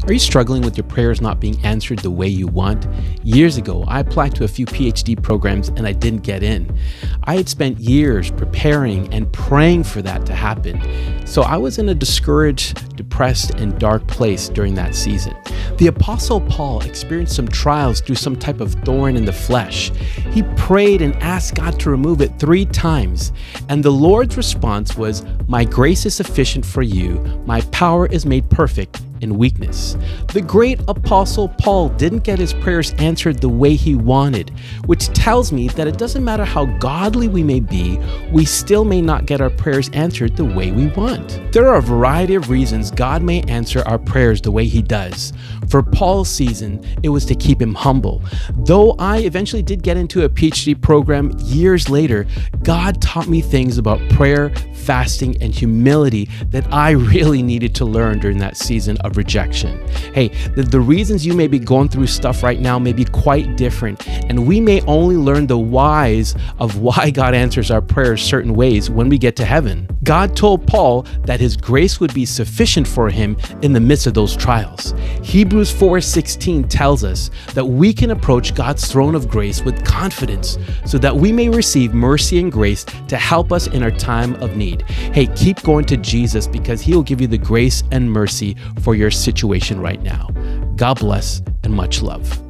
Are you struggling with your prayers not being answered the way you want? Years ago, I applied to a few PhD programs and I didn't get in. I had spent years preparing and praying for that to happen. So I was in a discouraged, depressed, and dark place during that season. The Apostle Paul experienced some trials through some type of thorn in the flesh. He prayed and asked God to remove it 3 times. And the Lord's response was, "My grace is sufficient for you. My power is made perfect in weakness." The great Apostle Paul didn't get his prayers answered the way he wanted, which tells me that it doesn't matter how godly we may be, we still may not get our prayers answered the way we want. There are a variety of reasons God may answer our prayers the way he does. For Paul's season, it was to keep him humble. Though I eventually did get into a PhD program years later, God taught me things about prayer, fasting, and humility that I really needed to learn during that season of rejection. Hey, the reasons you may be going through stuff right now may be quite different, and we may only learn the whys of why God answers our prayers certain ways when we get to heaven. God told Paul that his grace would be sufficient for him in the midst of those trials. Hebrews 4:16 tells us that we can approach God's throne of grace with confidence so that we may receive mercy and grace to help us in our time of need. Hey, keep going to Jesus because he'll give you the grace and mercy for your situation right now. God bless and much love.